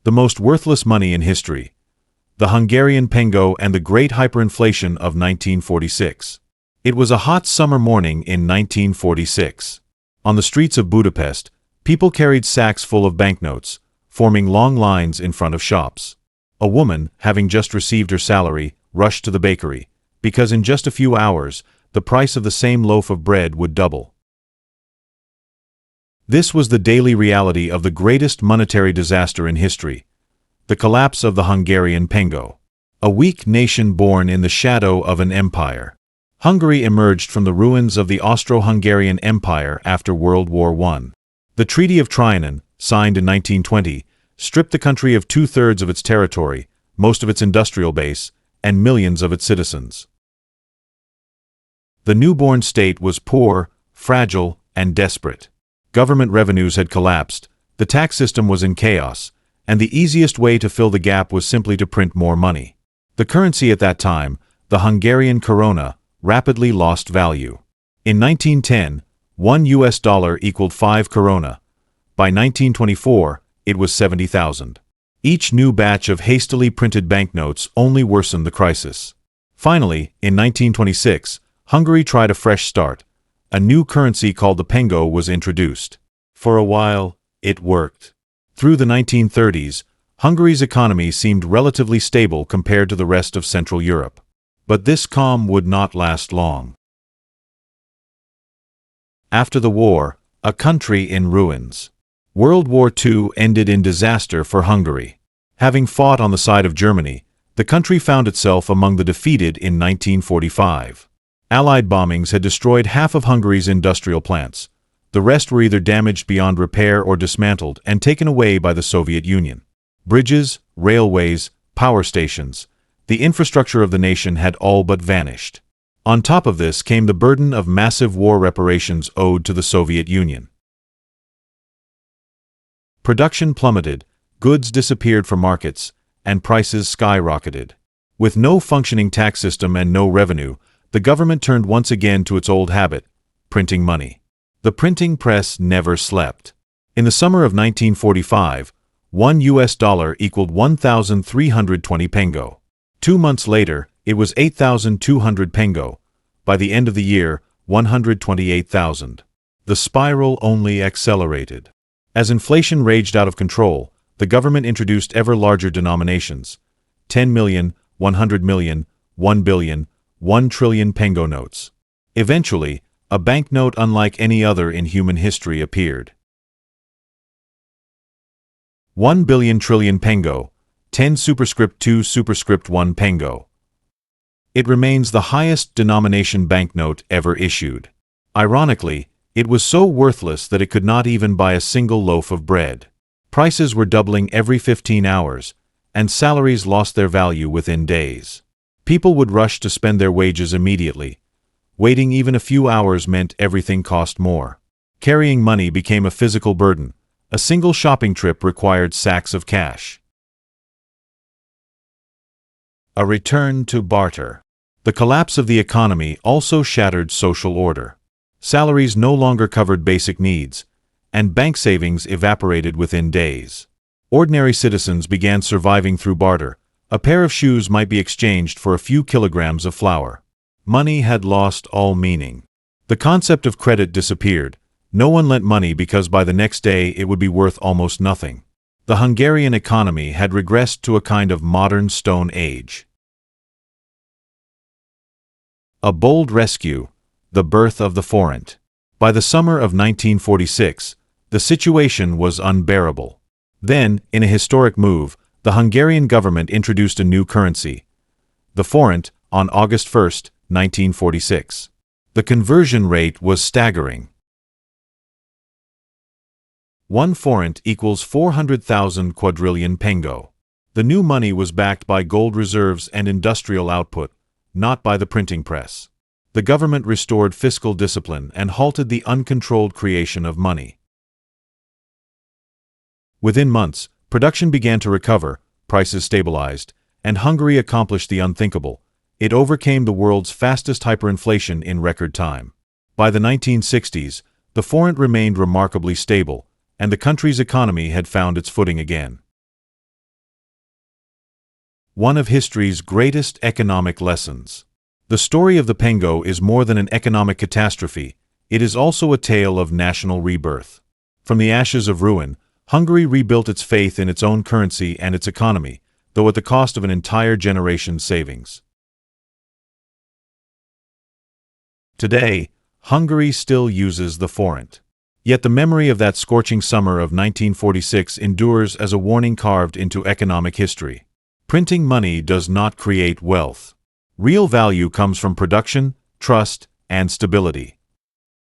The most worthless money in history. The Hungarian pengő and the great hyperinflation of 1946. It was a hot summer morning in 1946. On the streets of Budapest, people carried sacks full of banknotes, forming long lines in front of shops. A woman, having just received her salary, rushed to the bakery, because in just a few hours, the price of the same loaf of bread would double. This was the daily reality of the greatest monetary disaster in history, the collapse of the Hungarian pengő. A weak nation born in the shadow of an empire. Hungary emerged from the ruins of the Austro-Hungarian Empire after World War I. The Treaty of Trianon, signed in 1920, stripped the country of two-thirds of its territory, most of its industrial base, and millions of its citizens. The newborn state was poor, fragile, and desperate. Government revenues had collapsed, the tax system was in chaos, and the easiest way to fill the gap was simply to print more money. The currency at that time, the Hungarian korona, rapidly lost value. In 1910, $1 equaled 5 korona. By 1924, it was 70,000. Each new batch of hastily printed banknotes only worsened the crisis. Finally, in 1926, Hungary tried a fresh start. A new currency called the pengő was introduced. For a while, it worked. Through the 1930s, Hungary's economy seemed relatively stable compared to the rest of Central Europe. But this calm would not last long. After the war, a country in ruins. World War II ended in disaster for Hungary. Having fought on the side of Germany, the country found itself among the defeated in 1945. Allied bombings had destroyed half of Hungary's industrial plants. The rest were either damaged beyond repair or dismantled and taken away by the Soviet Union. Bridges, railways, power stations, the infrastructure of the nation had all but vanished. On top of this came the burden of massive war reparations owed to the Soviet Union. Production plummeted, goods disappeared from markets, and prices skyrocketed. With no functioning tax system and no revenue, the government turned once again to its old habit, printing money. The printing press never slept. In the summer of 1945, $1 equaled 1,320 pengő. 2 months later, it was 8,200 pengő. By the end of the year, 128,000. The spiral only accelerated. As inflation raged out of control, the government introduced ever larger denominations: 10 million, 100 million, 1 billion, 1 trillion pengő notes. Eventually, a banknote unlike any other in human history appeared. 1 billion trillion pengő, 10 superscript 2 superscript 1 pengő. It remains the highest denomination banknote ever issued. Ironically, it was so worthless that it could not even buy a single loaf of bread. Prices were doubling every 15 hours, and salaries lost their value within days. People would rush to spend their wages immediately. Waiting even a few hours meant everything cost more. Carrying money became a physical burden. A single shopping trip required sacks of cash. A return to barter. The collapse of the economy also shattered social order. Salaries no longer covered basic needs, and bank savings evaporated within days. Ordinary citizens began surviving through barter. A pair of shoes might be exchanged for a few kilograms of flour. Money had lost all meaning. The concept of credit disappeared. No one lent money because by the next day it would be worth almost nothing. The Hungarian economy had regressed to a kind of modern Stone Age. A bold rescue, the birth of the forint. By the summer of 1946, the situation was unbearable. Then, in a historic move, the Hungarian government introduced a new currency, the forint, on August 1, 1946. The conversion rate was staggering. 1 forint equals 400,000 quadrillion pengő. The new money was backed by gold reserves and industrial output, not by the printing press. The government restored fiscal discipline and halted the uncontrolled creation of money. Within months, production began to recover, prices stabilized, and Hungary accomplished the unthinkable. It overcame the world's fastest hyperinflation in record time. By the 1960s, the forint remained remarkably stable, and the country's economy had found its footing again. one of history's greatest economic lessons. The story of the pengő is more than an economic catastrophe, it is also a tale of national rebirth. From the ashes of ruin, Hungary rebuilt its faith in its own currency and its economy, though at the cost of an entire generation's savings. Today, Hungary still uses the forint. Yet the memory of that scorching summer of 1946 endures as a warning carved into economic history. Printing money does not create wealth. Real value comes from production, trust, and stability.